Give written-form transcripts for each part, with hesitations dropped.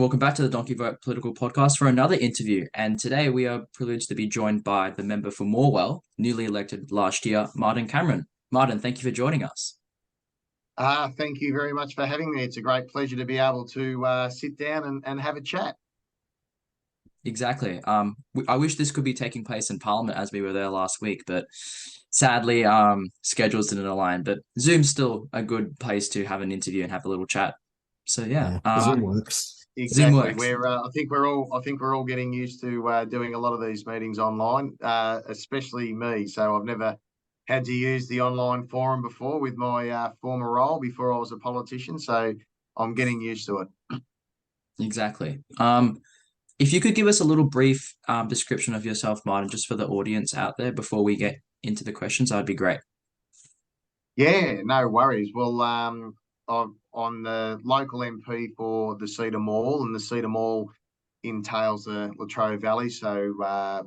Welcome back to the Donkey Vote Political Podcast for another interview. And today we are privileged to be joined by the member for Morwell, newly elected last year, Martin Cameron. Martin, thank you for joining us. Thank you very much for having me. It's a great pleasure to be able to sit down and have a chat. Exactly. I wish this could be taking place in Parliament as we were there last week, but sadly, schedules didn't align. But Zoom's still a good place to have an interview and have a little chat. So yeah, Zoom works. Zoom Exactly. works. I think we're all getting used to doing a lot of these meetings online, especially me. So I've never had to use the online forum before with my former role before I was a politician. So I'm getting used to it. Exactly. If you could give us a little brief description of yourself, Martin, just for the audience out there before we get into the questions, that'd be great. Yeah, no worries. Well, I'm the local MP for the Cedar Mall, and the Cedar Mall entails the Latrobe Valley, so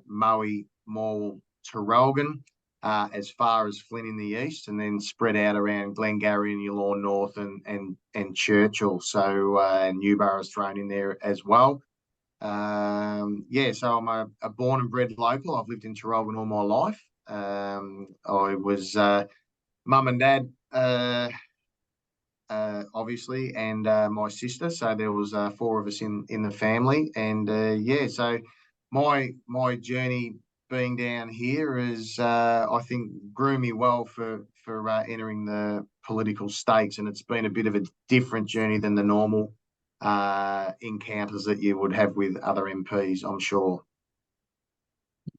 Moe, Morwell, Traralgon, as far as Flynn in the east, and then spread out around Glengarry and Yallourn North and Churchill. So Newborough's thrown in there as well. So I'm a born and bred local. I've lived in Traralgon all my life. I was mum and dad, obviously, and my sister. So there was four of us in the family, and so my journey being down here is I think grew me well for entering the political stakes, and it's been a bit of a different journey than the normal encounters that you would have with other MPs, I'm sure.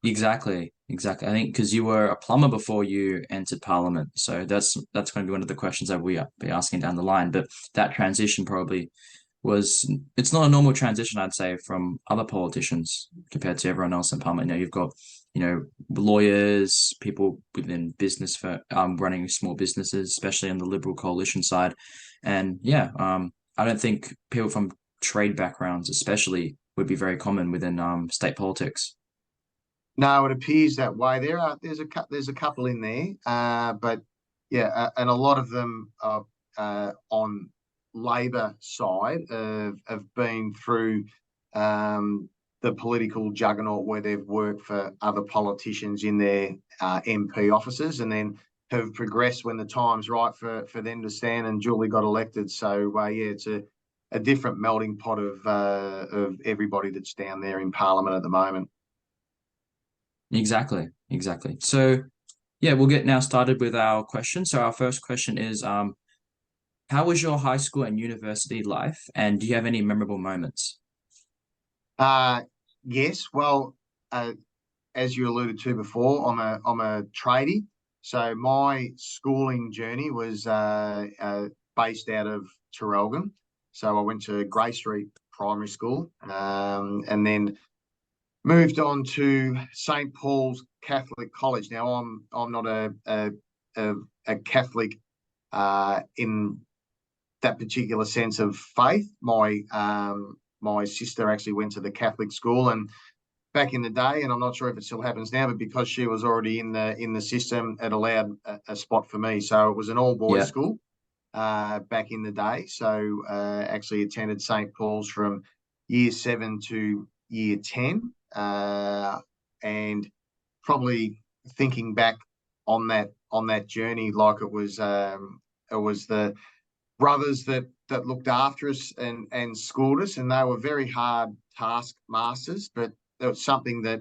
Exactly. I think because you were a plumber before you entered Parliament, so that's going to be one of the questions that we be asking down the line. But that transition probably it's not a normal transition, I'd say, from other politicians compared to everyone else in Parliament. You've got, lawyers, people within business for running small businesses, especially on the Liberal coalition side. And I don't think people from trade backgrounds especially would be very common within state politics. No, it appears that way. There's a couple in there, but and a lot of them are on Labor side have been through the political juggernaut where they've worked for other politicians in their MP offices, and then have progressed when the time's right for them to stand and duly got elected. So it's a different melting pot of everybody that's down there in Parliament at the moment. Exactly. So, we'll get now started with our question. So our first question is, how was your high school and university life, and do you have any memorable moments? Yes. Well, as you alluded to before, I'm a tradie. So my schooling journey was based out of Traralgon. So I went to Grey Street Primary School, and then moved on to St. Paul's Catholic College. Now I'm not a Catholic in that particular sense of faith. My sister actually went to the Catholic school, and back in the day, and I'm not sure if it still happens now, but because she was already in the system, it allowed a spot for me. So it was an all boys school back in the day. So actually attended St. Paul's from year 7 to year 10. And probably thinking back on that journey, like it was the brothers that looked after us and schooled us, and they were very hard taskmasters, but it was something that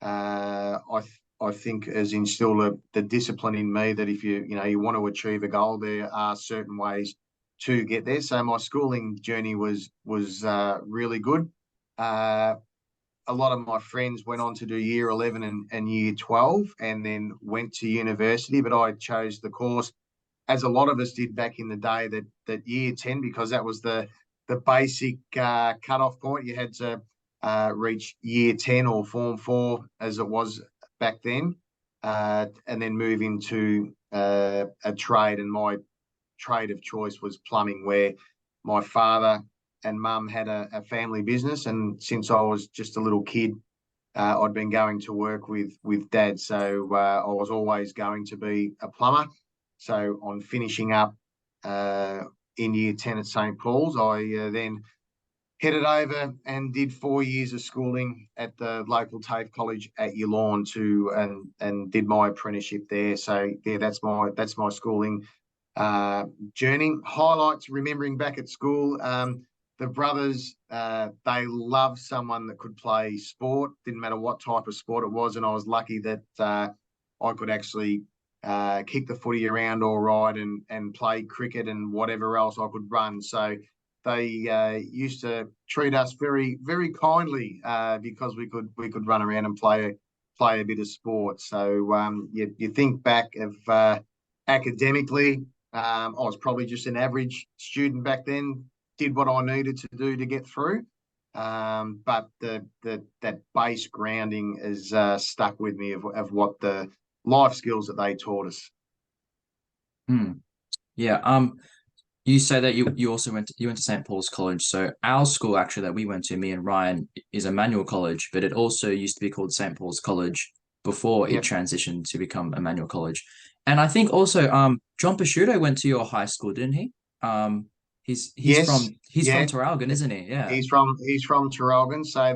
I think has instilled the discipline in me that if you want to achieve a goal, there are certain ways to get there. So my schooling journey was really good. A lot of my friends went on to do year 11 and year 12 and then went to university, but I chose the course, as a lot of us did back in the day, that year 10, because that was the basic cut-off point. You had to reach year 10 or Form 4, as it was back then, and then move into a trade. And my trade of choice was plumbing, where my father and mum had a family business, and since I was just a little kid, I'd been going to work with dad, so I was always going to be a plumber. So on finishing up in year 10 at St. Paul's, I then headed over and did 4 years of schooling at the local TAFE college at Yallourn and did my apprenticeship there. So yeah, that's my schooling journey. Highlights remembering back at school. The brothers, they loved someone that could play sport. Didn't matter what type of sport it was, and I was lucky that I could actually kick the footy around all right and play cricket and whatever else I could run. So they used to treat us very, very kindly because we could run around and play a bit of sport. So you think back of academically, I was probably just an average student back then. Did what I needed to do to get through, but that base grounding is stuck with me of what the life skills that they taught us. Yeah. You say that you also went to St. Paul's College. So our school actually that we went to, me and Ryan, is Emmanuel College, but it also used to be called St. Paul's College before it Yep. transitioned to become Emmanuel College. And I think also John Pesutto went to your high school, didn't he? He's Yes, from yeah. Traralgon, isn't he? Yeah. He's from Traralgon. So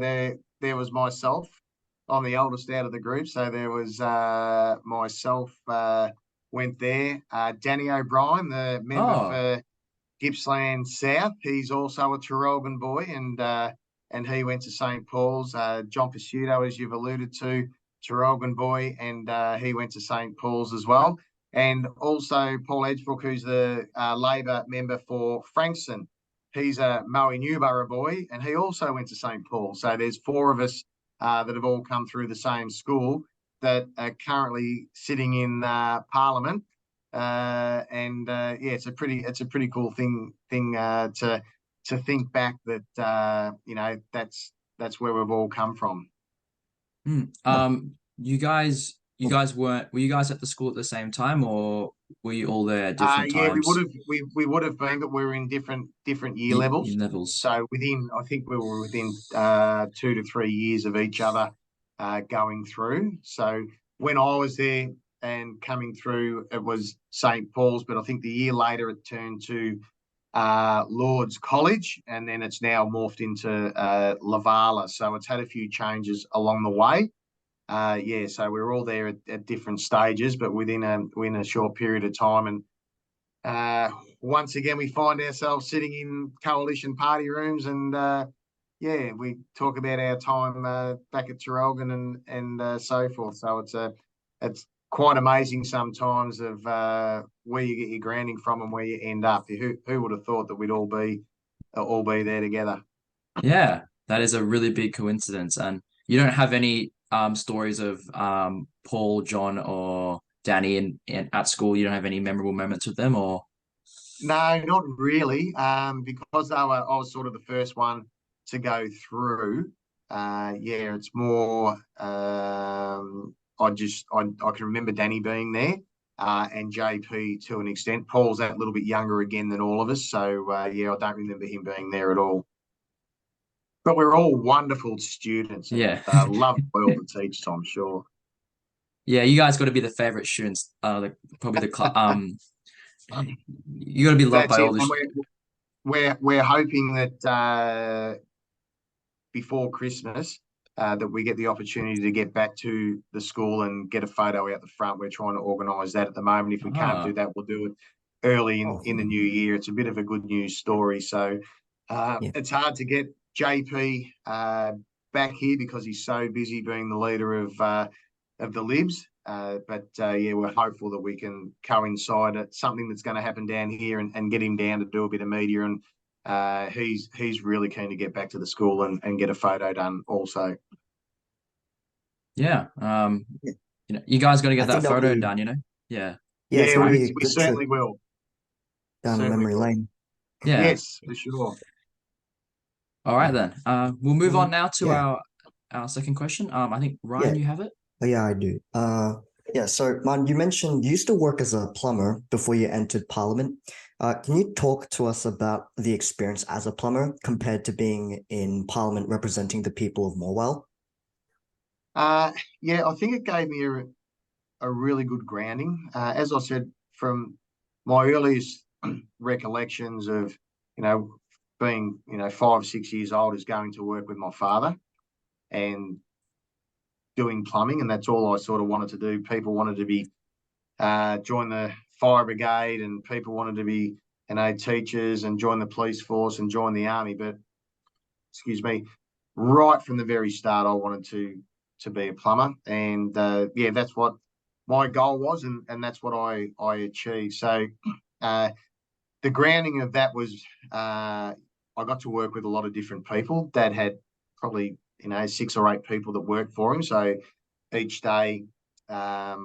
there was myself. I'm the oldest out of the group. So there was myself went there. Danny O'Brien, the member Oh, for Gippsland South. He's also a Traralgon boy, and he went to St. Paul's. John Pesutto, as you've alluded to, Traralgon boy, and he went to St. Paul's as well. And also Paul Edgebrook, who's the Labor member for Frankston. He's a Moe Newborough boy, and he also went to St. Paul's. So there's four of us that have all come through the same school that are currently sitting in Parliament. Yeah, it's a pretty cool thing to think back that that's where we've all come from. were you guys at the school at the same time, or were you all there at different Yeah, we would times? have we would have been, but we were in different year levels. Levels. So I think we were within 2 to 3 years of each other going through. So when I was there and coming through, it was St. Paul's, but I think the year later it turned to Lord's College, and then it's now morphed into Lavala. So it's had a few changes along the way. Yeah, so we were all there at different stages, but within a short period of time. And once again, we find ourselves sitting in coalition party rooms, and yeah, we talk about our time back at Traralgon and so forth. So it's quite amazing sometimes of where you get your grounding from and where you end up. Who would have thought that we'd all be there together? Yeah, that is a really big coincidence. And you don't have any stories of Paul, John, or Danny in at school. You don't have any memorable moments with them, or No, not really. Because I was sort of the first one to go through. Yeah, it's more. I can remember Danny being there, and JP to an extent. Paul's that little bit younger again than all of us, so yeah, I don't remember him being there at all. But we're all wonderful students and yeah. love the world to teach. So I'm sure. Yeah, you guys got to be the favorite students. Probably you got to be loved That's by it, all the. and we're hoping that before Christmas that we get the opportunity to get back to the school and get a photo out the front. We're trying to organise that at the moment. If we can't do that, we'll do it early in the new year. It's a bit of a good news story. So Yeah. it's hard to get JP back here because he's so busy being the leader of the Libs. But yeah, we're hopeful that we can coincide at something that's going to happen down here and get him down to do a bit of media. And he's really keen to get back to the school and get a photo done also. Yeah. You guys got to I get think that that'll photo be, done. Yeah. yeah, it's Yeah, gonna we, be a we good trip certainly will. down Certainly memory will. lane. Yeah. Yes, for sure. All right then. We'll move on now to Yeah, our second question. I think yeah, Ryan, you have it. oh, yeah, I do. Yeah. So, man, you mentioned you used to work as a plumber before you entered Parliament. Can you talk to us about the experience as a plumber compared to being in Parliament representing the people of Morwell? Yeah, I think it gave me a really good grounding. As I said, from my earliest recollections of, you know, being 5, 6 years old, is going to work with my father and doing plumbing, and that's all I sort of wanted to do. People wanted to be join the fire brigade, and people wanted to be teachers and join the police force and join the army. But excuse me, right from the very start, I wanted to be a plumber, and that's what my goal was, and that's what I achieved. So the grounding of that was I got to work with a lot of different people. Dad had probably 6 or 8 people that worked for him. So each day I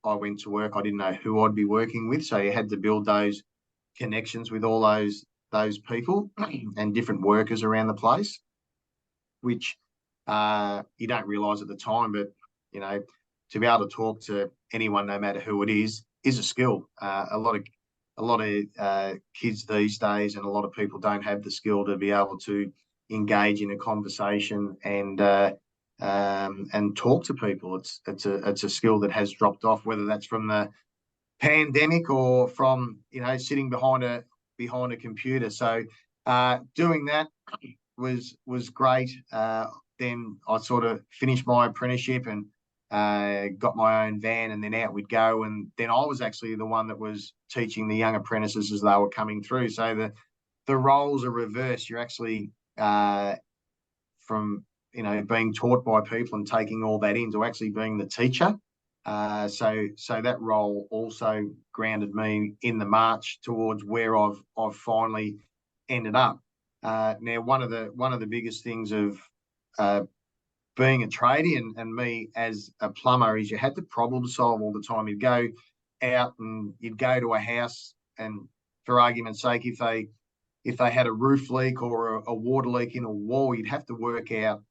went to work, I didn't know who I'd be working with. So you had to build those connections with all those people and different workers around the place, which you don't realise at the time, but to be able to talk to anyone, no matter who it is a skill. A lot of kids these days, and a lot of people don't have the skill to be able to engage in a conversation and talk to people. It's a skill that has dropped off, whether that's from the pandemic or from sitting behind a computer. So doing that was great. Then I sort of finished my apprenticeship and got my own van, and then out we'd go. And then I was actually the one that was teaching the young apprentices as they were coming through. So the roles are reversed. You're actually from being taught by people and taking all that in to actually being the teacher. So that role also grounded me in the march towards where I've finally ended up. Now, one of the biggest things of being a tradie and me as a plumber is you had to problem solve all the time. You'd go out and you'd go to a house, and for argument's sake, if they had a roof leak or a water leak in a wall, you'd have to work out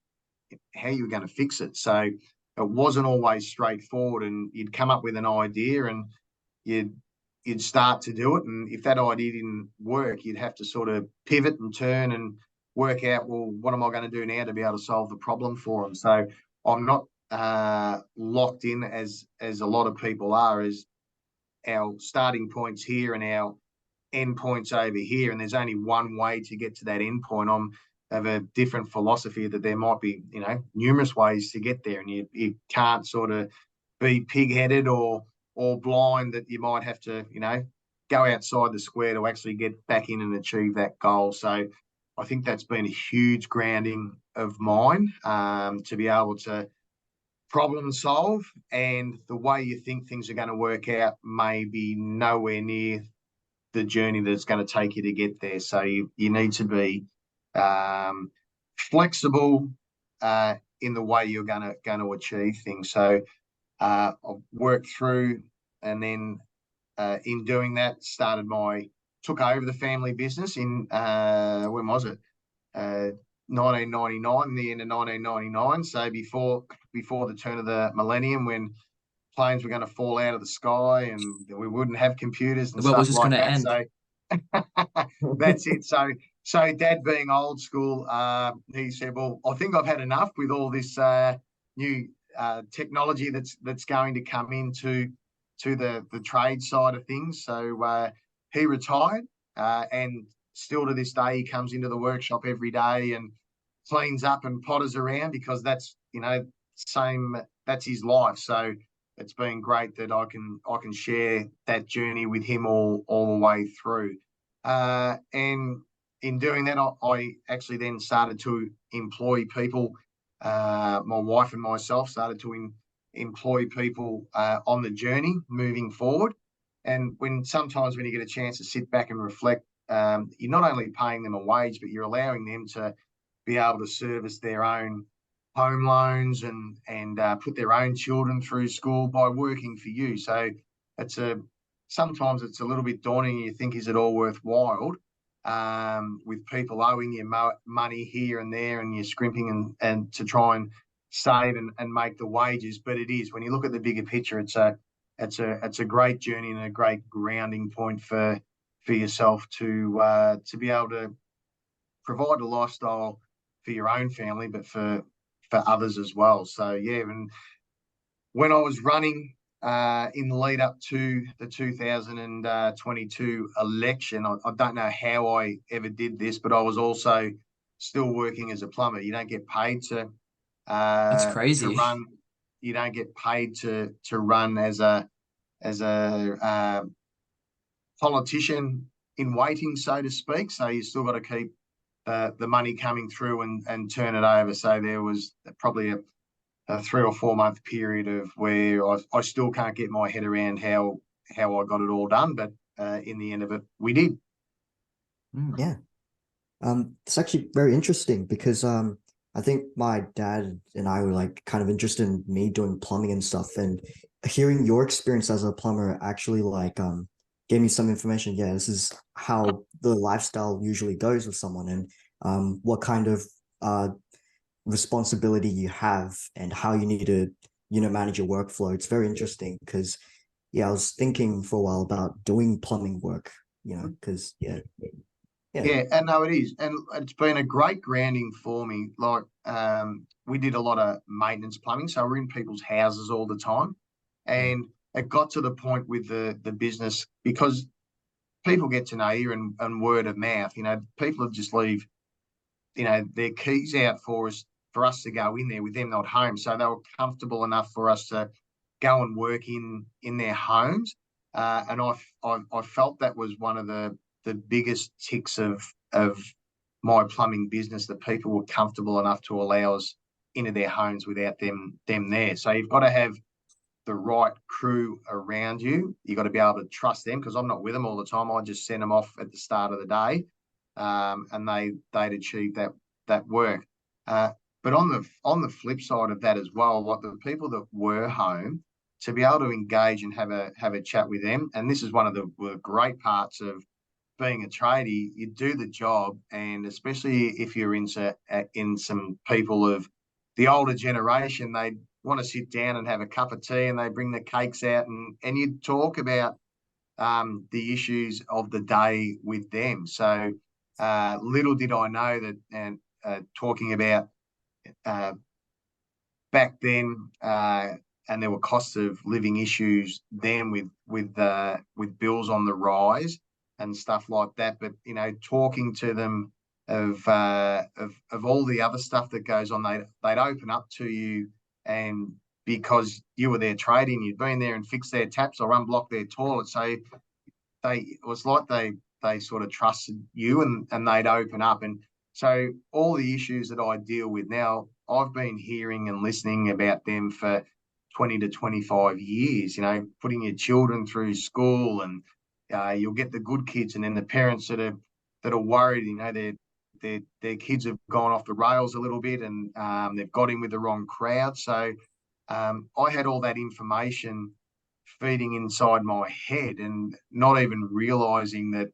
how you were going to fix it. So it wasn't always straightforward, and you'd come up with an idea and you'd start to do it. And if that idea didn't work, you'd have to sort of pivot and turn and work out, well, what am I going to do now to be able to solve the problem for them? So I'm not locked in as a lot of people are, as our starting points here and our end points over here, and there's only one way to get to that end point. I'm of a different philosophy that there might be numerous ways to get there, and you can't sort of be pig-headed or blind, that you might have to go outside the square to actually get back in and achieve that goal. So I think that's been a huge grounding of mine, to be able to problem solve, and the way you think things are going to work out may be nowhere near the journey that's going to take you to get there. So you need to be flexible in the way you're going to achieve things. So I've worked through, and then in doing that, took over the family business in when was it? 1999, the end of 1999. So before the turn of the millennium, when planes were going to fall out of the sky and we wouldn't have computers and stuff like that. End? So that's it. So Dad, being old school, he said, well, I think I've had enough with all this new technology that's going to come into the trade side of things. So he retired, and still to this day, he comes into the workshop every day and cleans up and potters around, because that's that's his life. So it's been great that I can share that journey with him all the way through. And in doing that, I actually then started to employ people. My wife and myself started to employ people on the journey moving forward. And sometimes when you get a chance to sit back and reflect, you're not only paying them a wage, but you're allowing them to be able to service their own home loans and put their own children through school by working for you. So sometimes it's a little bit daunting. You think, is it all worthwhile? With people owing you money here and there, and you're scrimping and to try and save and make the wages. But it is, when you look at the bigger picture, it's a great journey and a great grounding point for yourself to be able to provide a lifestyle for your own family, but for others as well. So yeah, and when I was running in the lead up to the 2022 election. I don't know how I ever did this, but I was also still working as a plumber. You don't get paid That's to crazy. run. You don't get paid to run as a politician in waiting, so to speak. So you still got to keep the money coming through and turn it over. So there was probably a 3 or 4 month period of where I still can't get my head around how I got it all done, but in the end of it, we did. Yeah. It's actually very interesting because I think my dad and I were like kind of interested in me doing plumbing and stuff, and hearing your experience as a plumber actually like gave me some information. Yeah, this is how the lifestyle usually goes with someone, and what kind of responsibility you have and how you need to, manage your workflow. It's very interesting because, yeah, I was thinking for a while about doing plumbing work, because, yeah. Yeah, and no, it is. And it's been a great grounding for me. Like, we did a lot of maintenance plumbing, so we're in people's houses all the time. And it got to the point with the business, because people get to know you and word of mouth, people just leave, their keys out for us to go in there with them not home. So they were comfortable enough for us to go and work in their homes. And I felt that was one of the biggest ticks of my plumbing business, that people were comfortable enough to allow us into their homes without them there. So you've got to have the right crew around you. You've got to be able to trust them, because I'm not with them all the time. I just send them off at the start of the day, and they'd achieve that work. But on the flip side of that as well, like the people that were home, to be able to engage and have a chat with them, and this is one of the great parts of being a tradie. You do the job, and especially if you're in some people of the older generation, they want to sit down and have a cup of tea, and they bring the cakes out, and you talk about the issues of the day with them. So little did I know that, and talking about back then, and there were cost of living issues then with bills on the rise and stuff like that. But talking to them of all the other stuff that goes on, they'd open up to you, and because you were there trading, you'd been there and fixed their taps or unblocked their toilet. So it was like they sort of trusted you, and they'd open up. And so all the issues that I deal with now, I've been hearing and listening about them for 20 to 25 years, putting your children through school, and you'll get the good kids, and then the parents that are worried, their kids have gone off the rails a little bit, and they've got in with the wrong crowd. So I had all that information feeding inside my head, and not even realizing that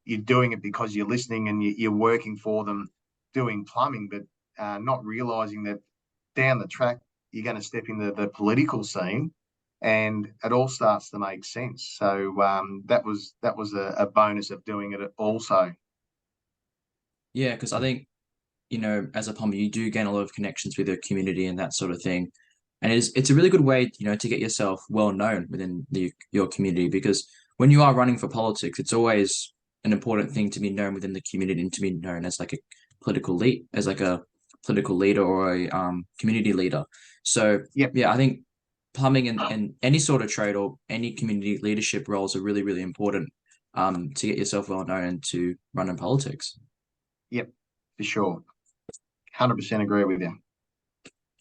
you're doing it because you're listening and you're working for them doing plumbing, but not realizing that down the track you're going to step into the political scene, and it all starts to make sense. So that was a bonus of doing it also. Yeah, because I think, as a plumber, you do gain a lot of connections with your community and that sort of thing. And it's a really good way, to get yourself well known within your community, because when you are running for politics, it's always an important thing to be known within the community and to be known as like a political leader or a community leader. So yeah, I think plumbing and any sort of trade or any community leadership roles are really, really important to get yourself well known and to run in politics. Yep, for sure. 100% agree with you.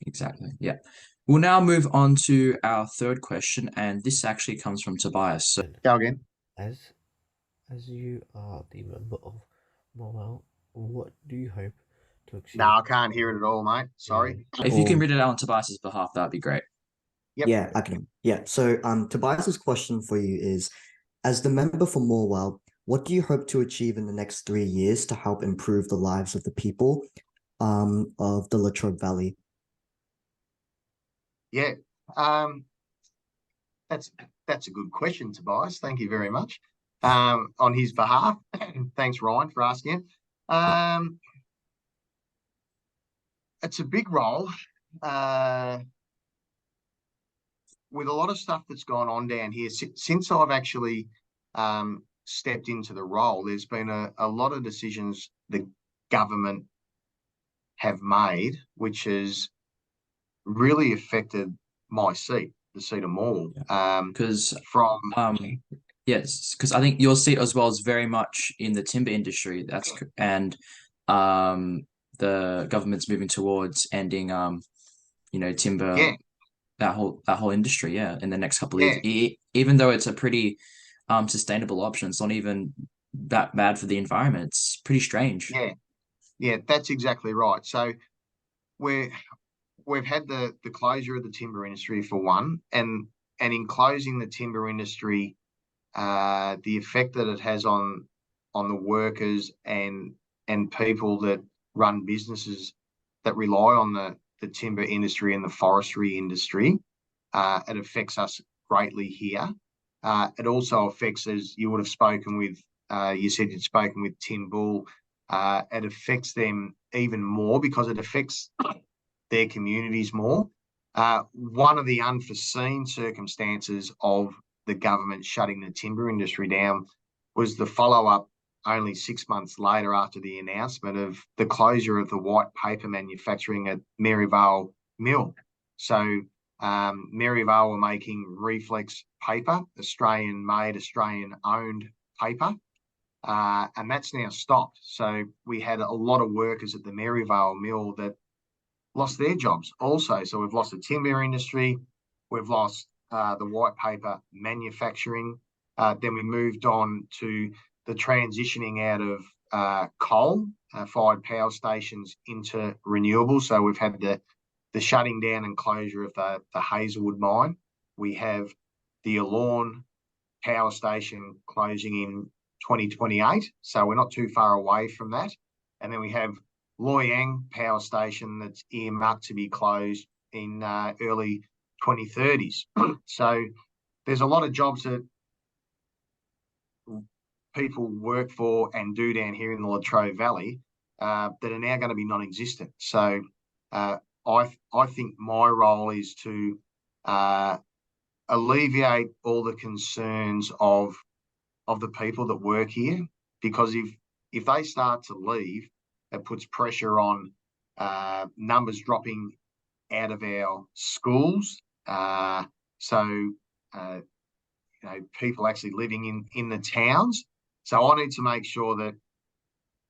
Exactly. Yeah. We'll now move on to our third question, and this actually comes from Tobias. So go again. As you are the member of Morwell, what do you hope to achieve? No, I can't hear it at all, mate. Sorry. If you can read it out on Tobias's behalf, that'd be great. Yep. Yeah, I can. Yeah. So Tobias's question for you is, as the member for Morwell, what do you hope to achieve in the next 3 years to help improve the lives of the people of the Latrobe Valley? Yeah, that's a good question, Tobias. Thank you very much. On his behalf, thanks, Ryan, for asking. It's a big role. with a lot of stuff that's gone on down here, since I've actually stepped into the role, there's been a lot of decisions the government have made, which has really affected my seat, the seat of Morwell. Because yes, because I think your seat as well is very much in the timber industry. And the government's moving towards ending timber, yeah, that whole industry, in the next couple of yeah, years. Even though it's a pretty sustainable option, it's not even that bad for the environment. It's pretty strange. yeah, that's exactly right. So we've had the closure of the timber industry for one, and in closing the timber industry, the effect that it has on the workers and people that run businesses that rely on the timber industry and the forestry industry, it affects us greatly here. It also affects, as you would have spoken with, you said you'd spoken with Tim Bull, it affects them even more because it affects their communities more. One of the unforeseen circumstances of the government shutting the timber industry down was the follow-up only 6 months later after the announcement of the closure of the white paper manufacturing at Maryvale Mill. So Maryvale were making reflex paper, Australian-made, Australian-owned paper, and that's now stopped. So we had a lot of workers at the Maryvale Mill that lost their jobs also. So we've lost the timber industry, we've lost the white paper manufacturing. Then we moved on to the transitioning out of coal-fired power stations into renewables. So we've had the shutting down and closure of the Hazelwood mine. We have the Alorn power station closing in 2028. So we're not too far away from that. And then we have Loy Yang power station that's earmarked to be closed in early 2030s. So there's a lot of jobs that people work for and do down here in the Latrobe Valley that are now going to be non-existent. So I think my role is to alleviate all the concerns of the people that work here, because if they start to leave, it puts pressure on numbers dropping out of our schools. People actually living in the towns. So I need to make sure that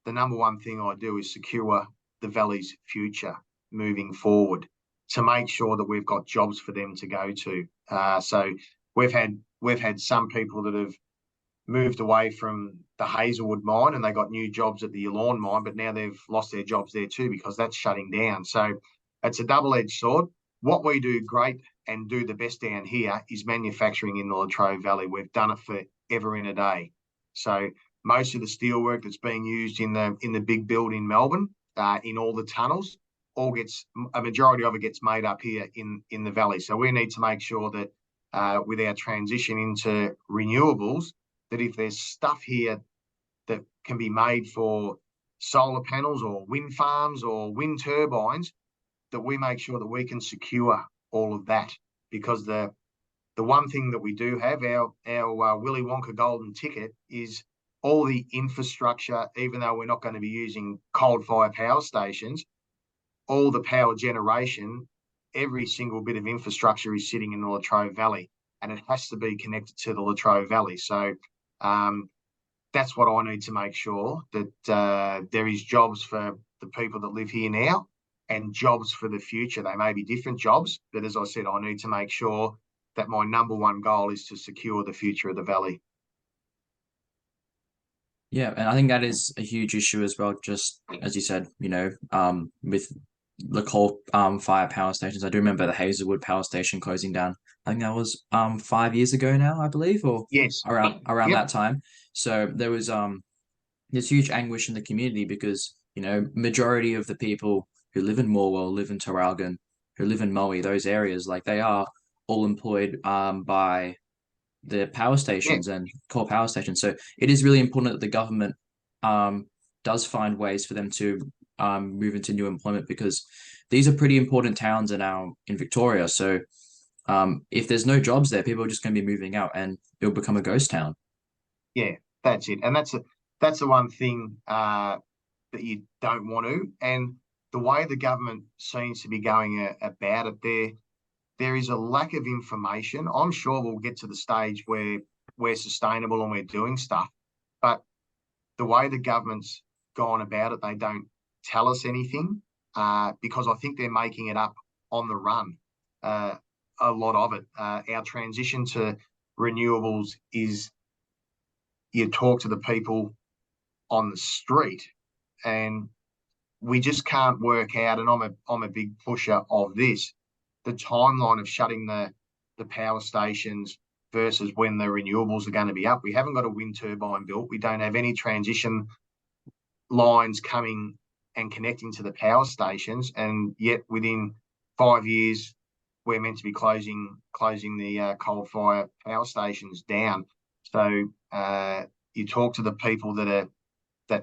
the number one thing I do is secure the Valley's future moving forward, to make sure that we've got jobs for them to go to. So we've had some people that have moved away from the Hazelwood mine and they got new jobs at the Alorn mine, but now they've lost their jobs there too because that's shutting down. So it's a double-edged sword. What we do great and do the best down here is manufacturing in the Latrobe Valley. We've done it forever and a day. So most of the steelwork that's being used in the big build in Melbourne, in all the tunnels, a majority of it gets made up here in the valley. So we need to make sure that with our transition into renewables, that if there's stuff here that can be made for solar panels or wind farms or wind turbines, that we make sure that we can secure all of that. Because the one thing that we do have, our Willy Wonka golden ticket, is all the infrastructure. Even though we're not going to be using coal-fired power stations, all the power generation, every single bit of infrastructure is sitting in the Latrobe Valley, and it has to be connected to the Latrobe Valley. So that's what I need to make sure, that there is jobs for the people that live here now and jobs for the future. They may be different jobs, but as I said, I need to make sure that my number one goal is to secure the future of the valley. Yeah, and I think that is a huge issue as well, just as you said, with the coal fire power stations. I do remember the Hazelwood power station closing down. I think that was 5 years ago now, I believe, or yes, around yep. that time. So there was this huge anguish in the community because majority of the people who live in Morwell, live in Traralgon, who live in Moe, those areas, like they are all employed by the power stations and coal power stations. So it is really important that the government does find ways for them to move into new employment, because these are pretty important towns in Victoria. So if there's no jobs there, people are just going to be moving out, and it'll become a ghost town. Yeah, that's it. And that's the one thing that you don't want to. And the way the government seems to be going about it, there is a lack of information. I'm sure we'll get to the stage where we're sustainable and we're doing stuff, but the way the government's gone about it, they don't tell us anything because I think they're making it up on the run. A lot of it. Our transition to renewables is you talk to the people on the street, and we just can't work out. And I'm a big pusher of this. The timeline of shutting the power stations versus when the renewables are going to be up. We haven't got a wind turbine built. We don't have any transition lines coming and connecting to the power stations, and yet within 5 years we're meant to be closing the coal-fired power stations down. So you talk to the people that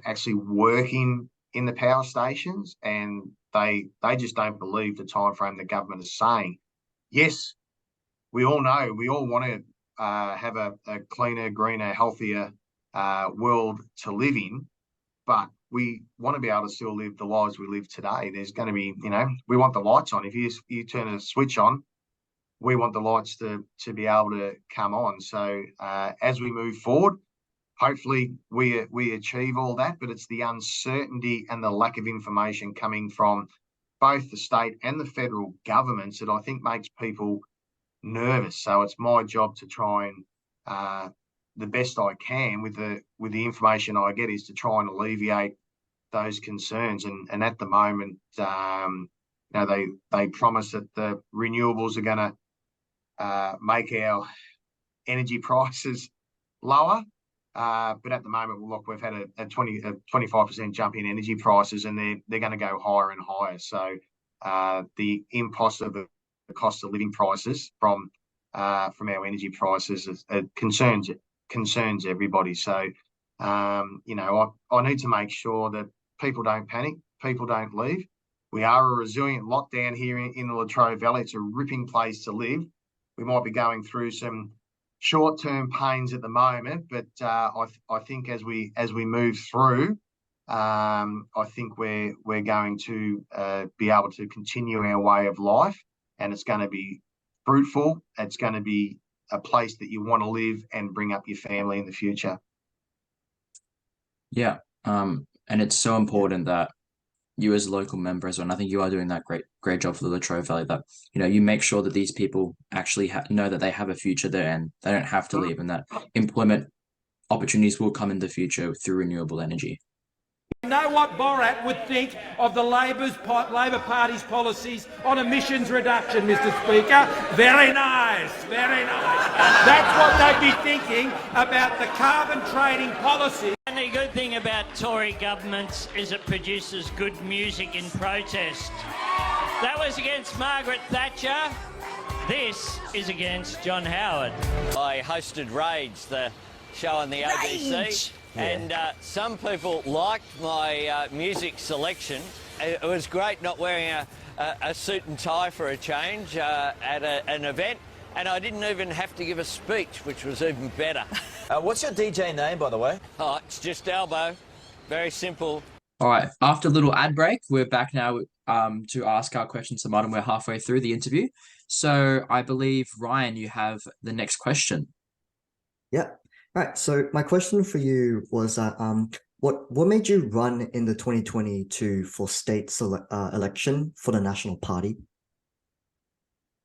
actually working in the power stations, and they just don't believe the time frame the government is saying. Yes, we all know, we all want to have a cleaner, greener, healthier world to live in, but we want to be able to still live the lives we live today. There's going to be, we want the lights on. If you turn a switch on, we want the lights to be able to come on. So as we move forward, hopefully we achieve all that, but it's the uncertainty and the lack of information coming from both the state and the federal governments that I think makes people nervous. So it's my job to try and the best I can with the information I get is to try and alleviate those concerns. And at the moment, they promise that the renewables are going to make our energy prices lower. But at the moment, look, we've had a 25% jump in energy prices, and they're going to go higher and higher. So the impost of the cost of living prices from our energy prices concerns everybody. So I need to make sure that people don't panic, people don't leave. We are a resilient lot down here in the Latrobe Valley. It's a ripping place to live. We might be going through some short-term pains at the moment, but I think as we move through, I think we're going to be able to continue our way of life, and it's going to be fruitful. It's going to be a place that you want to live and bring up your family in the future. Yeah, and it's so important that you as a local member as well, and I think you are doing that great job for the Latrobe Valley, that you make sure that these people actually know that they have a future there and they don't have to leave, and that employment opportunities will come in the future through renewable energy. You know what Borat would think of the Labor Party's policies on emissions reduction, Mr. Speaker? Very nice, very nice. That's what they'd be thinking about the carbon trading policy. And the good thing about Tory governments is it produces good music in protest. That was against Margaret Thatcher. This is against John Howard. I hosted Rage, the show on the ABC. And some people liked my music selection. It was great not wearing a suit and tie for a change at an event, and I didn't even have to give a speech, which was even better. What's your DJ name, by the way? Oh, it's just Elbow. Very simple. All right, after a little ad break, we're back now to ask our questions to Martin. We're halfway through the interview. So I believe, Ryan, you have the next question. Yeah. All right. So my question for you was that what made you run in the 2022 for state election for the National Party?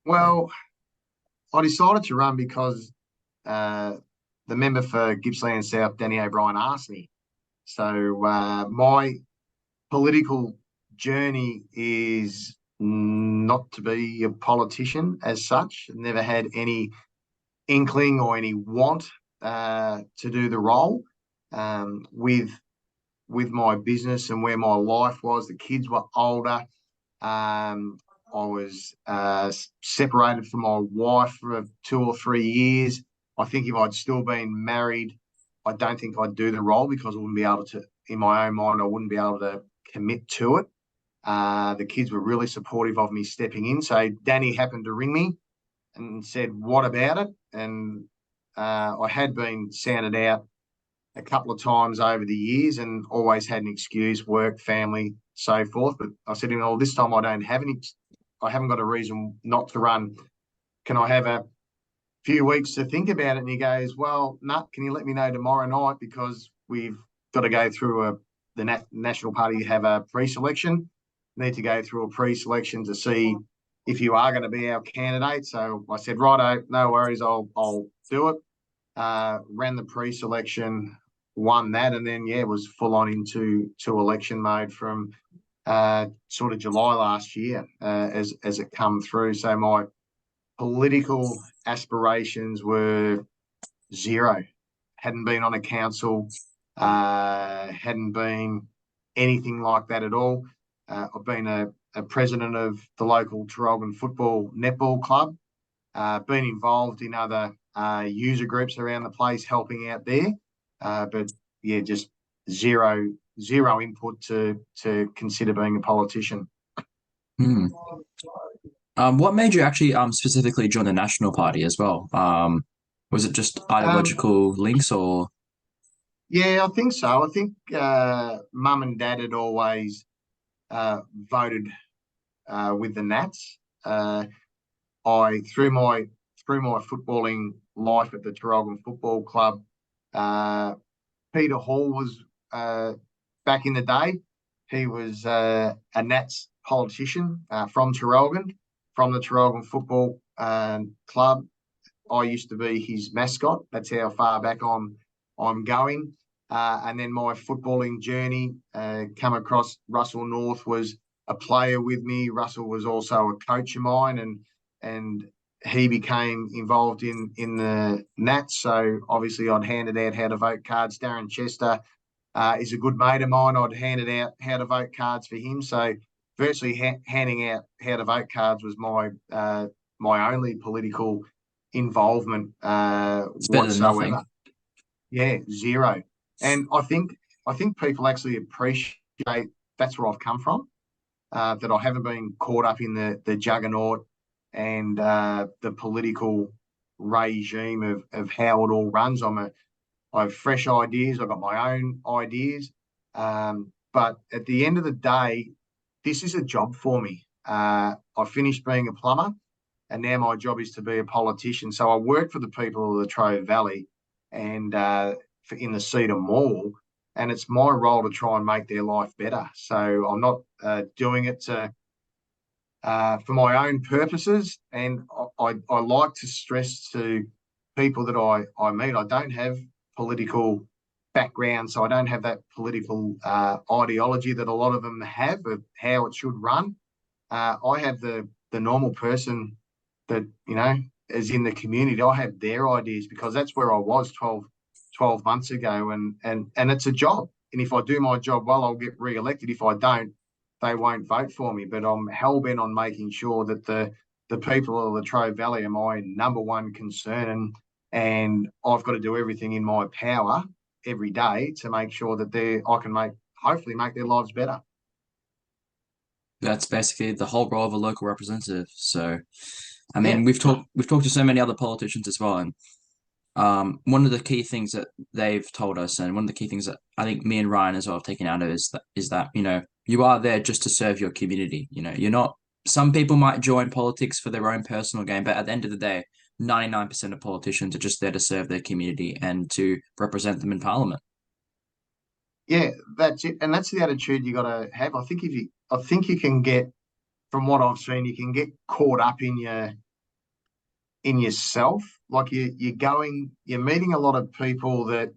Well, I decided to run because the member for Gippsland South, Danny O'Brien, asked me. So my political journey is not to be a politician as such. Never had any inkling or any want to do the role. With my business and where my life was, the kids were older. I was separated from my wife for 2 or 3 years. I think if I'd still been married, I don't think I'd do the role because I wouldn't be able to, in my own mind, I wouldn't be able to commit to it. The kids were really supportive of me stepping in. So Danny happened to ring me and said, what about it? And I had been sounded out a couple of times over the years and always had an excuse, work, family, so forth. But I said, this time I haven't got a reason not to run. Can I have a few weeks to think about it? And he goes, well, no, can you let me know tomorrow night, because we've got to go through the National Party have a pre-selection, need to go through a pre-selection to see if you are going to be our candidate. So I said, righto, no worries, I'll do it. Ran the pre-selection, won that, and then was full on into election mode from sort of July last year as it come through. So my political aspirations were zero. Hadn't been on a council, hadn't been anything like that at all. I've been a president of the local Traralgon Football Netball Club, been involved in other user groups around the place helping out there. But just zero input to consider being a politician. What made you actually specifically join the National Party as well? Was it just ideological links or? Yeah, I think so. I think Mum and Dad had always voted with the Nats. Through my footballing life at the Traralgon Football Club, Peter Hall was back in the day. He was a Nats politician from Traralgon, from the Traralgon Football Club. I used to be his mascot. That's how far back I'm going. And then my footballing journey come across Russell North, was a player with me. Russell was also a coach of mine, and he became involved in the Nats. So obviously I'd handed out how to vote cards. Darren Chester is a good mate of mine. I'd handed out how to vote cards for him. So virtually handing out how to vote cards was my only political involvement whatsoever. Yeah, zero. And I think people actually appreciate that's where I've come from, that I haven't been caught up in the juggernaut and the political regime of how it all runs. I have fresh ideas. I've got my own ideas. But at the end of the day, this is a job for me. I finished being a plumber, and now my job is to be a politician. So I work for the people of the Latrobe Valley and in the seat of Morwell, and it's my role to try and make their life better. So I'm not doing it for my own purposes. And I like to stress to people that I meet, I don't have political background, so I don't have that political ideology that a lot of them have of how it should run. I have the normal person that, is in the community. I have their ideas, because that's where I was 12 months ago, and it's a job. And if I do my job well, I'll get re-elected. If I don't, they won't vote for me. But I'm hell-bent on making sure that the people of the Latrobe Valley are my number one concern, and I've got to do everything in my power every day to make sure that I can hopefully make their lives better. That's basically the whole role of a local representative. So, I mean, we've talked to so many other politicians as well, and one of the key things that they've told us, and one of the key things that I think me and Ryan as well have taken out of it, is that you are there just to serve your community. You're not. Some people might join politics for their own personal gain, but at the end of the day, 99% of politicians are just there to serve their community and to represent them in Parliament. Yeah, that's it, and that's the attitude you got to have. I think you can get, from what I've seen, you can get caught up in yourself. Like you're meeting a lot of people that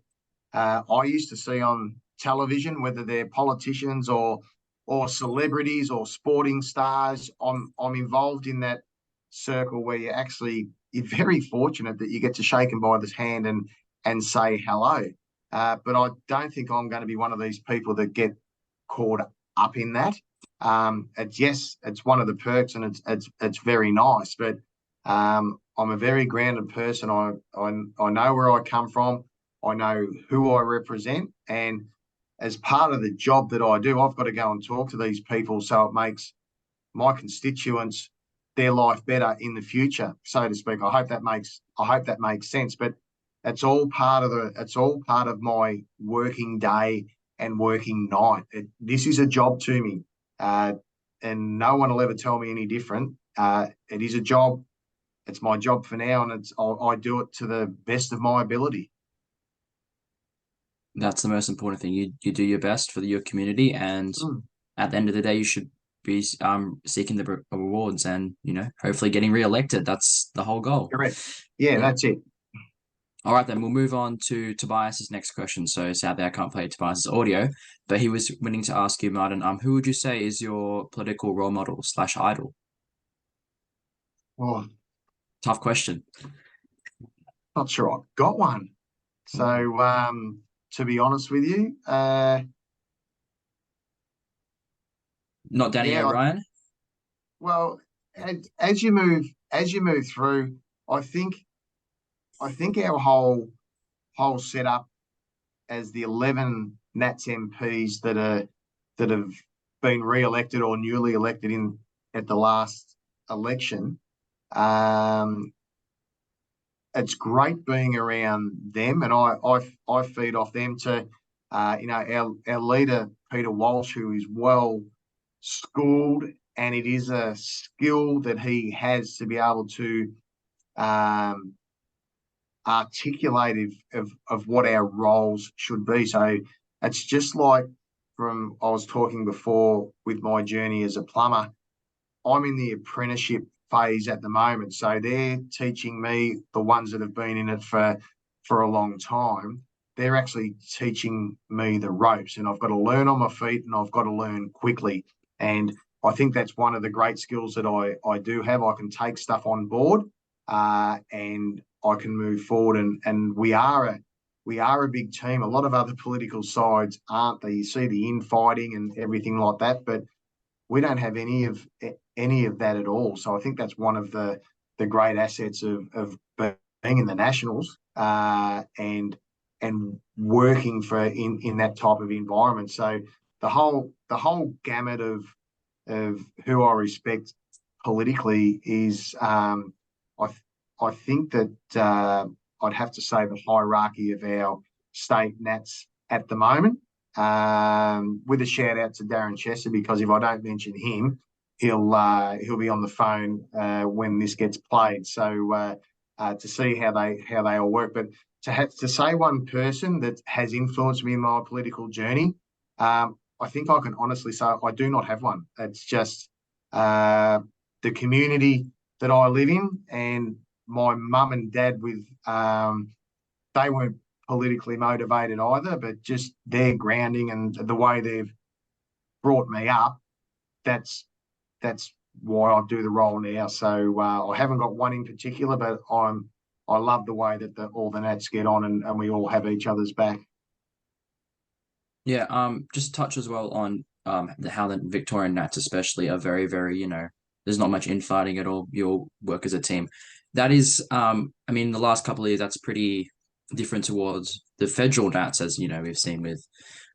I used to see on television, whether they're politicians or celebrities or sporting stars. I'm involved in that circle where you're very fortunate that you get to shake them by the hand and say hello. But I don't think I'm going to be one of these people that get caught up in that. It's one of the perks, and it's very nice. But I'm a very grounded person. I know where I come from. I know who I represent, and as part of the job that I do, I've got to go and talk to these people, so it makes my constituents their life better in the future, so to speak. I hope that makes sense. But it's all part of my working day and working night. This is a job to me, and no one will ever tell me any different. It is a job. It's my job for now, and I do it to the best of my ability. That's the most important thing. You do your best for your community, and at the end of the day, you should be seeking the rewards and, hopefully getting re-elected. That's the whole goal. Correct. Yeah, that's it. All right, then we'll move on to Tobias's next question. So sadly, I can't play Tobias's audio, but he was wanting to ask you, Martin, who would you say is your political role model / idol? Oh, tough question. Not sure I've got one. So, to be honest with you, not Danny O'Brien. Well, as you move through, I think our whole setup as the 11 Nats MPs that have been re-elected or newly elected at the last election, it's great being around them, and I feed off them to our leader Peter Walsh, who is well schooled, and it is a skill that he has to be able to articulate of what our roles should be. So it's just like I was talking before with my journey as a plumber. I'm in the apprenticeship phase at the moment, so they're teaching me, the ones that have been in it for a long time. They're actually teaching me the ropes, and I've got to learn on my feet, and I've got to learn quickly. And I think that's one of the great skills that I do have. I can take stuff on board, and I can move forward. And we are a big team. A lot of other political sides aren't. You see the infighting and everything like that, but we don't have any of that at all. So I think that's one of the great assets of being in the Nationals, and working in that type of environment. So the whole gamut of who I respect politically is, I think that I'd have to say the hierarchy of our state Nats at the moment, with a shout out to Darren Chester, because if I don't mention him, he'll be on the phone when this gets played. So to see how they all work, but to say one person that has influenced me in my political journey, I think I can honestly say I do not have one. It's just the community that I live in, and my mum and dad they weren't politically motivated either, but just their grounding and the way they've brought me up, that's why I do the role now. So I haven't got one in particular, but I love the way that all the Nats get on, and we all have each other's back. Yeah, just touch as well on how the Victorian Nats especially are very, very, there's not much infighting at all. You all work as a team. That is, I mean, the last couple of years, that's pretty different towards the federal Nats, as we've seen with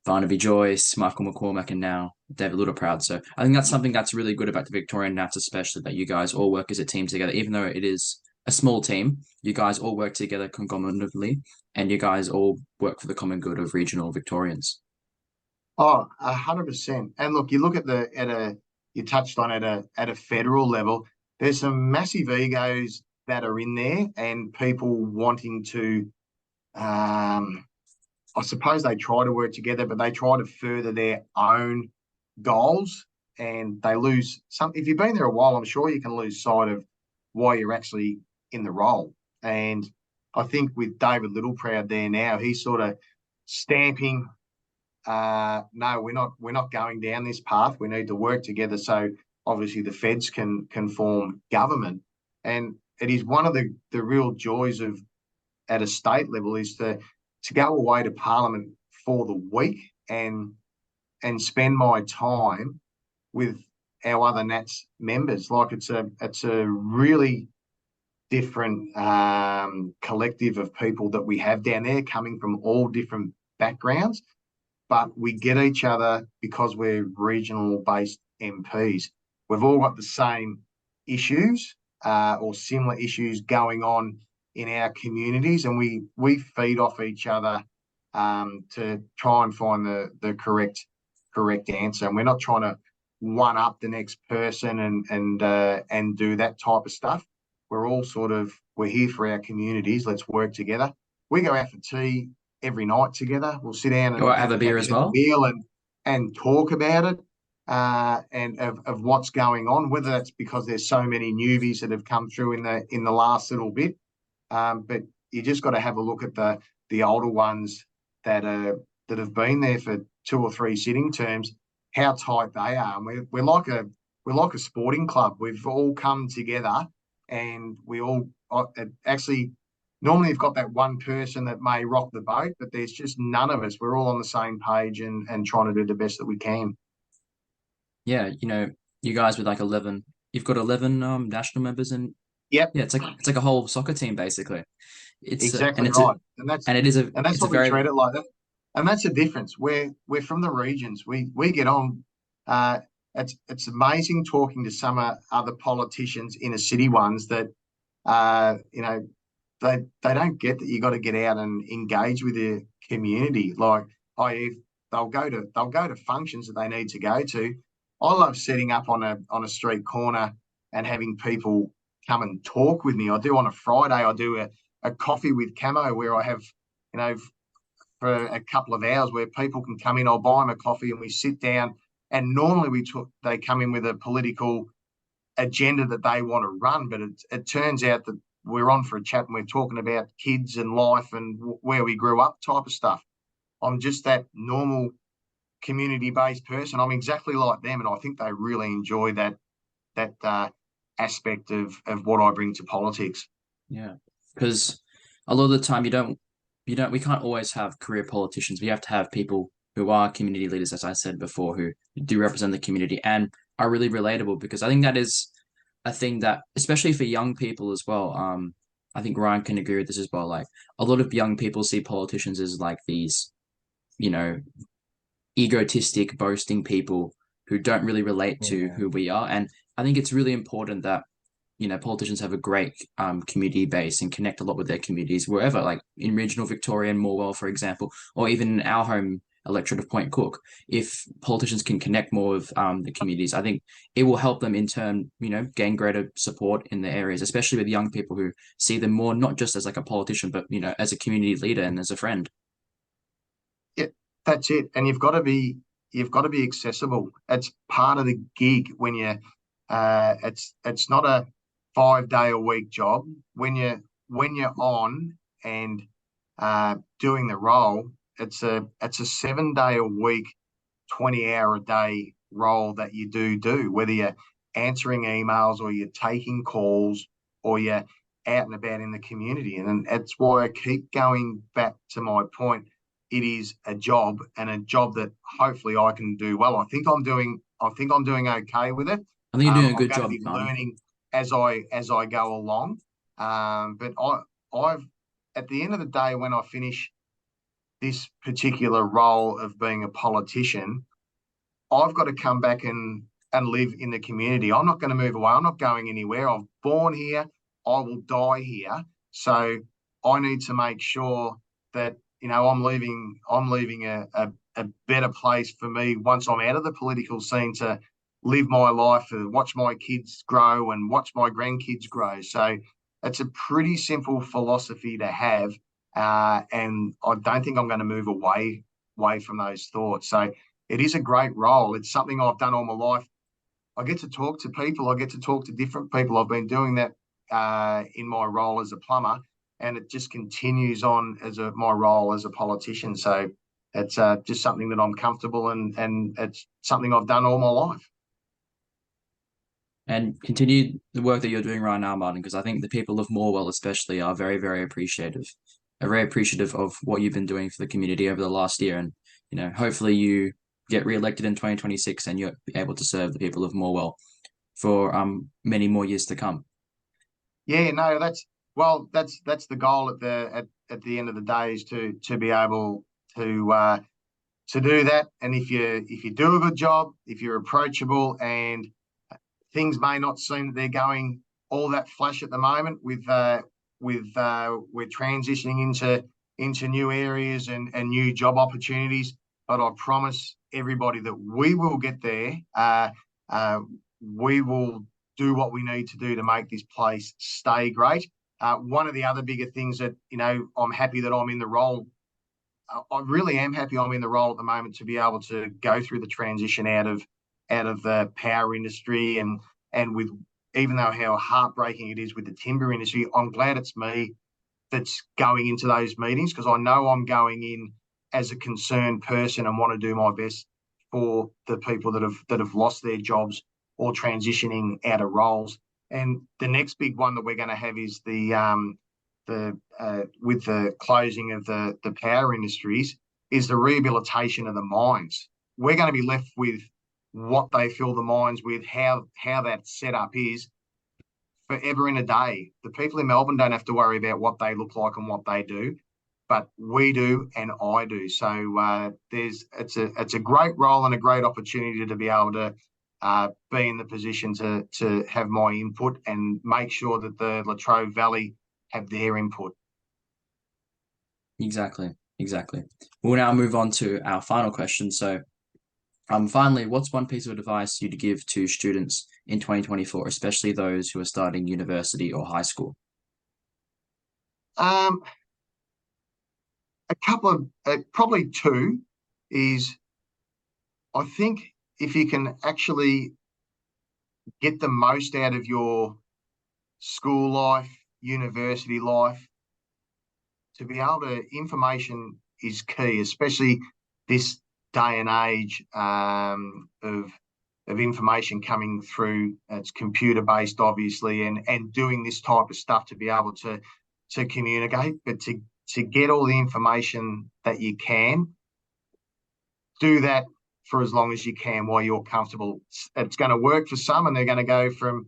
Barnaby Joyce, Michael McCormack, and now David Littleproud. So I think that's something that's really good about the Victorian Nats, especially that you guys all work as a team together, even though it is a small team. You guys all work together concomitantly, and you guys all work for the common good of regional Victorians. Oh, 100%. And look, you look at you touched on at a federal level, there's some massive egos that are in there, and people wanting to, I suppose they try to work together, but they try to further their own goals, and they lose some. If you've been there a while, I'm sure you can lose sight of why you're actually in the role. And I think with David Littleproud there now, he's sort of stamping, no, we're not going down this path. We need to work together. So obviously the feds can form government. And it is one of the real joys of at a state level is to go away to Parliament for the week and spend my time with our other Nats members. Like it's a really different collective of people that we have down there, coming from all different backgrounds, but we get each other because we're regional based MPs. We've all got the same issues or similar issues going on in our communities, and we feed off each other to try and find the correct answer. And we're not trying to one up the next person and do that type of stuff. We're all we're here for our communities. Let's work together. We go out for tea every night together. We'll sit down and have a beer as well, meal and talk about it and of what's going on. Whether that's because there's so many newbies that have come through in the last little bit, but you just got to have a look at the older ones that have been there for 2 or 3 sitting terms, how tight they are. And we're like a sporting club. We've all come together, and we all actually normally you've got that one person that may rock the boat, but there's just none of us. We're all on the same page and trying to do the best that we can. Yeah, you guys with like 11, you've got 11 national members, and yep, yeah, it's like a whole soccer team basically. It's exactly and right, and that's what we treat it like that. And that's the difference. We're from the regions. We get on. It's amazing talking to some other politicians, inner city ones, that they don't get that you got to get out and engage with the community. Like they'll go to functions that they need to go to. I love setting up on a street corner and having people come and talk with me. I do on a Friday. I do a coffee with Camo where I have for a couple of hours where people can come in. I'll buy them a coffee and we sit down. And normally they come in with a political agenda that they want to run, but it turns out that we're on for a chat and we're talking about kids and life and where we grew up type of stuff. I'm just that normal community-based person. I'm exactly like them, and I think they really enjoy that aspect of what I bring to politics. Yeah, because a lot of the time we can't always have career politicians. We have to have people who are community leaders, as I said before, who do represent the community and are really relatable, because I think that is a thing that, especially for young people as well, I think Ryan can agree with this as well. Like, a lot of young people see politicians as like these, egotistic, boasting people who don't really relate to who we are. And I think it's really important that, politicians have a great community base and connect a lot with their communities wherever, like in regional Victoria and Morwell, for example, or even in our home electorate of Point Cook. If politicians can connect more with the communities, I think it will help them in turn, gain greater support in the areas, especially with young people who see them more, not just as like a politician, but, as a community leader and as a friend. Yeah, that's it. And you've got to be accessible. It's part of the gig when it's not a 5-day-a-week job. When you're on and doing the role, it's a 7-day-a-week, 20-hour-a-day role that you do, whether you're answering emails or you're taking calls or you're out and about in the community. And that's why I keep going back to my point. It is a job, and a job that hopefully I can do well. I think I'm doing okay with it. I think you're doing a good job, I'm going to be learning as I go along. But I've at the end of the day, when I finish this particular role of being a politician, I've got to come back and live in the community. I'm not going to move away. I'm not going anywhere. I'm born here. I will die here. So I need to make sure that I'm leaving a better place for me once I'm out of the political scene to live my life and watch my kids grow and watch my grandkids grow. So it's a pretty simple philosophy to have. And I don't think I'm going to move away from those thoughts. So it is a great role. It's something I've done all my life. I get to talk to people. I get to talk to different people. I've been doing that in my role as a plumber, and it just continues on as my role as a politician. So it's just something that I'm comfortable and it's something I've done all my life. And continue the work that you're doing right now, Martin, because I think the people of Morwell especially are very, very appreciative of what you've been doing for the community over the last year. And, hopefully you get re-elected in 2026 and you're able to serve the people of Morwell for many more years to come. Yeah, no, that's the goal at the end of the day, is to be able to do that. And if you do a good job, if you're approachable and things may not seem that they're going all that flash at the moment we're transitioning into new areas and new job opportunities. But I promise everybody that we will get there. We will do what we need to do to make this place stay great. One of the other bigger things that, I'm happy that I'm in the role. I really am happy I'm in the role at the moment to be able to go through the transition out of the power industry and with, even though how heartbreaking it is with the timber industry, I'm glad it's me that's going into those meetings, because I know I'm going in as a concerned person and want to do my best for the people that have lost their jobs or transitioning out of roles. And the next big one that we're going to have is with the closing of the power industries, is the rehabilitation of the mines. We're going to be left with what they fill the mines with, how that setup is forever in a day. The people in Melbourne don't have to worry about what they look like and what they do, but we do and I do. So it's a great role and a great opportunity to be able to be in the position to have my input and make sure that the Latrobe Valley have their input. Exactly. We'll now move on to our final question. So finally, what's one piece of advice you'd give to students in 2024, especially those who are starting university or high school? A couple of, probably two, is I think if you can actually get the most out of your school life, university life, to be able to, information is key, especially this day and age of information coming through. It's computer based, obviously, and doing this type of stuff to be able to communicate, but to get all the information that you can, do that for as long as you can while you're comfortable. It's going to work for some, and they're going to go from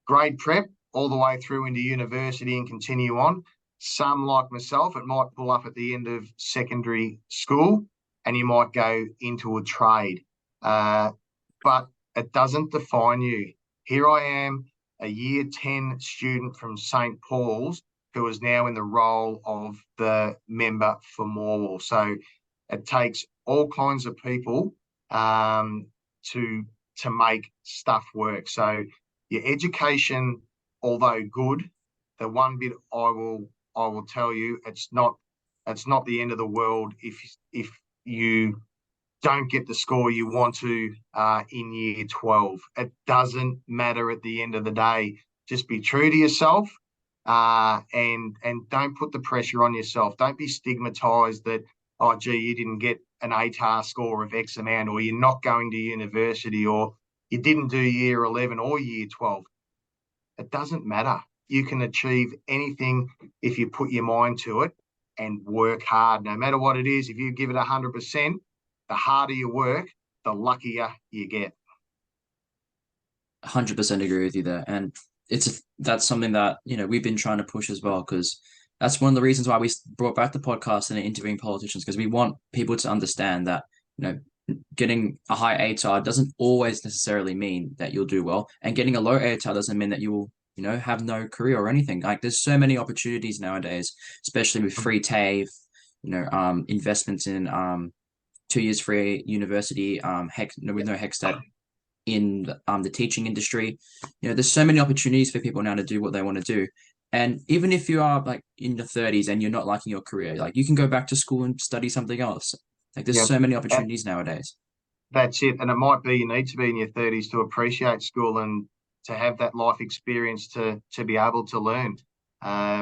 grade prep all the way through into university and continue on. Some, like myself, it might pull up at the end of secondary school and you might go into a trade. But it doesn't define you. Here I am, a year 10 student from St. Paul's, who is now in the role of the member for Morwell. So it takes all kinds of people to make stuff work. So your education, although good, the one bit I will tell you, it's not the end of the world if you don't get the score you want to in year 12. It doesn't matter at the end of the day. Just be true to yourself and don't put the pressure on yourself. Don't be stigmatized that, oh, gee, you didn't get an ATAR score of X amount, or you're not going to university, or you didn't do year 11 or year 12. It doesn't matter. You can achieve anything if you put your mind to it and work hard. No matter what it is, if you give it 100%, the harder you work, the luckier you get. 100% agree with you there. And that's something that, we've been trying to push as well, because that's one of the reasons why we brought back the podcast and interviewing politicians, because we want people to understand that, getting a high ATAR doesn't always necessarily mean that you'll do well. And getting a low ATAR doesn't mean that you will, have no career or anything. Like, there's so many opportunities nowadays, especially with free TAFE, investments in 2 years free university, with no HECS in the teaching industry. There's so many opportunities for people now to do what they want to do. And even if you are like in your 30s and you're not liking your career, like, you can go back to school and study something else. Like, there's so many opportunities nowadays. That's it. And it might be you need to be in your 30s to appreciate school and to have that life experience to be able to learn.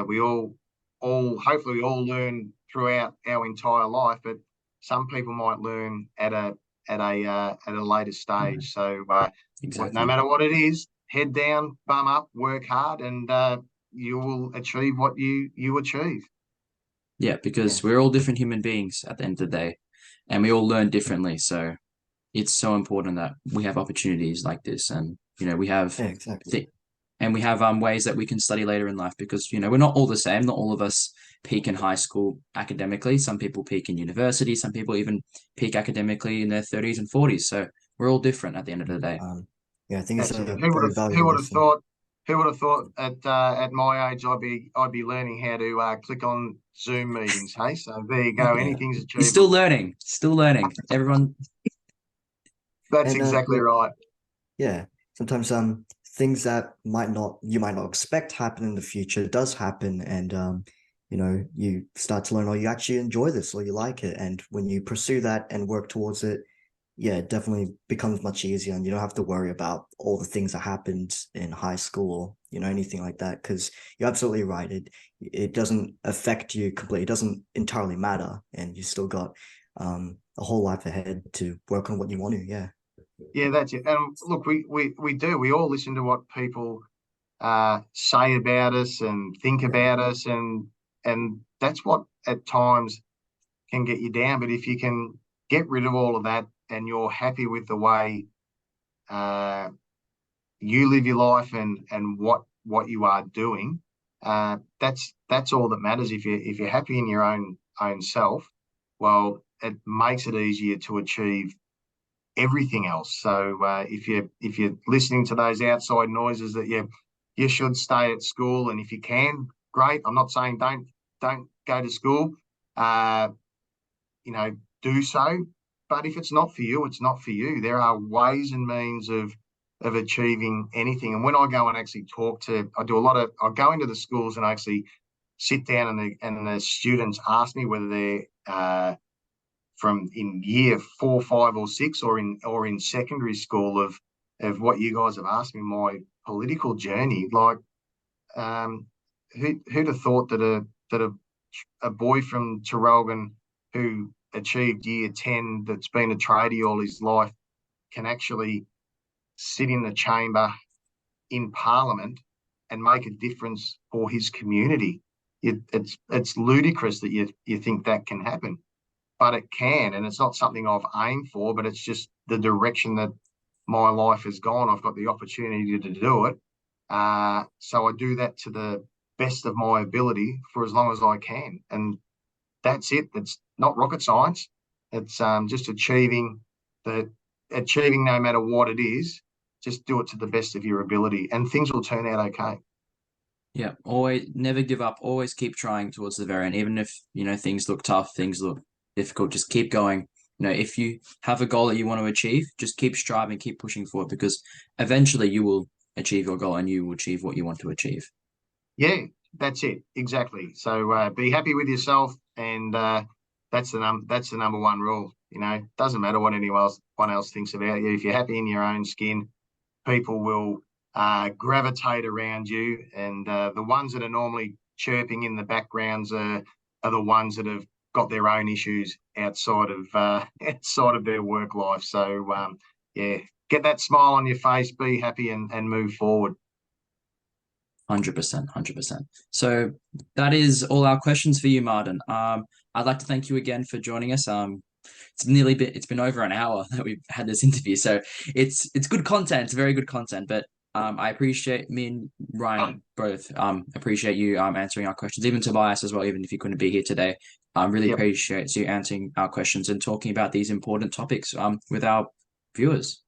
We all hopefully we all learn throughout our entire life, but some people might learn at a later stage. So Exactly. No matter what it is, head down, bum up, work hard, and you will achieve what you achieve. Yeah, because we're all different human beings at the end of the day, and we all learn differently. So it's so important that we have opportunities like this, and we have and we have ways that we can study later in life, because we're not all the same. Not all of us peak in high school academically. Some people peak in university. Some people even peak academically in their 30s and 40s. So we're all different at the end of the day. Yeah, I think it's That's a it. very Who valuable would have lesson. thought? Who would have thought at my age I'd be learning how to click on Zoom meetings? Hey, so there you go. Yeah. Anything's You're still achievable. learning, still learning. Everyone, That's And exactly right. yeah, sometimes things that you might not expect happen in the future does happen, and you know, you start to learn, or you actually enjoy this, or you like it, and when you pursue that and work towards it, yeah, it definitely becomes much easier, and you don't have to worry about all the things that happened in high school, or you know, anything like that, because you're absolutely right. It doesn't affect you completely. It doesn't entirely matter, and you still got a whole life ahead to work on what you want to. Yeah. Yeah, that's it. And look, we do. We all listen to what people say about us and think about us, and that's what at times can get you down. But if you can get rid of all of that and you're happy with the way uh, you live your life and what you are doing, that's all that matters. If you're happy in your own self, well, it makes it easier to achieve everything else. So if you're listening to those outside noises that you should stay at school, and if you can, great. I'm not saying don't go to school. You know, do so. But if it's not for you, it's not for you. There are ways and means of achieving anything. And when I go and actually I go into the schools and I actually sit down and the students ask me whether they're from in year 4, 5, or 6, or in secondary school of what you guys have asked me, my political journey. Like, who'd have thought that a boy from Traralgon who achieved year 10, that's been a tradie all his life, can actually sit in the chamber in Parliament and make a difference for his community? It's ludicrous that you think that can happen, but it can, and it's not something I've aimed for, but it's just the direction that my life has gone. I've got the opportunity to do it. So I do that to the best of my ability for as long as I can. And that's it. It's not rocket science. It's just achieving no matter what it is, just do it to the best of your ability and things will turn out okay. yeah, always never give up. Always keep trying towards the very end, even if you know things look tough, things look difficult. Just keep going. You know, if you have a goal that you want to achieve, just keep striving, keep pushing forward, because eventually you will achieve your goal and you will achieve what you want to achieve. Yeah, that's it. Exactly. So be happy with yourself, and that's the number one rule. You know, doesn't matter what anyone else thinks about you. If you're happy in your own skin, people will gravitate around you, and the ones that are normally chirping in the backgrounds are the ones that have got their own issues outside of outside of their work life. So yeah, get that smile on your face, be happy, and move forward. 100%, 100%. So that is all our questions for you, Martin. I'd like to thank you again for joining us. It's been over an hour that we've had this interview, so it's good content. It's very good content. But I appreciate, me and Ryan both appreciate you answering our questions, even Tobias as well, even if you couldn't be here today. Really Yep. appreciate you answering our questions and talking about these important topics with our viewers.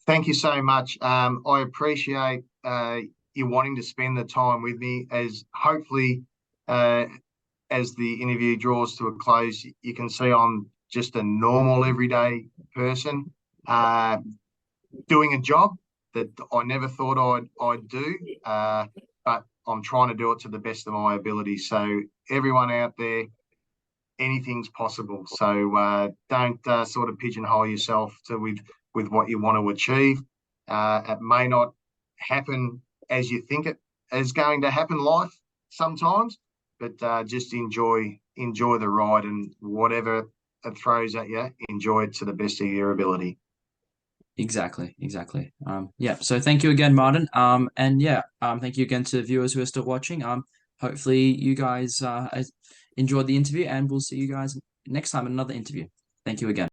Thank you so much. I appreciate you wanting to spend the time with me. As hopefully, as the interview draws to a close, you can see I'm just a normal, everyday person doing a job that I never thought I'd do, but I'm trying to do it to the best of my ability. So everyone out there, anything's possible. So don't sort of pigeonhole yourself with what you want to achieve. It may not happen as you think it is going to happen, life sometimes, but just enjoy the ride, and whatever it throws at you, enjoy it to the best of your ability. Exactly. Yeah. So thank you again, Martin. And yeah, thank you again to viewers who are still watching. Hopefully you guys enjoyed the interview, and we'll see you guys next time in another interview. Thank you again.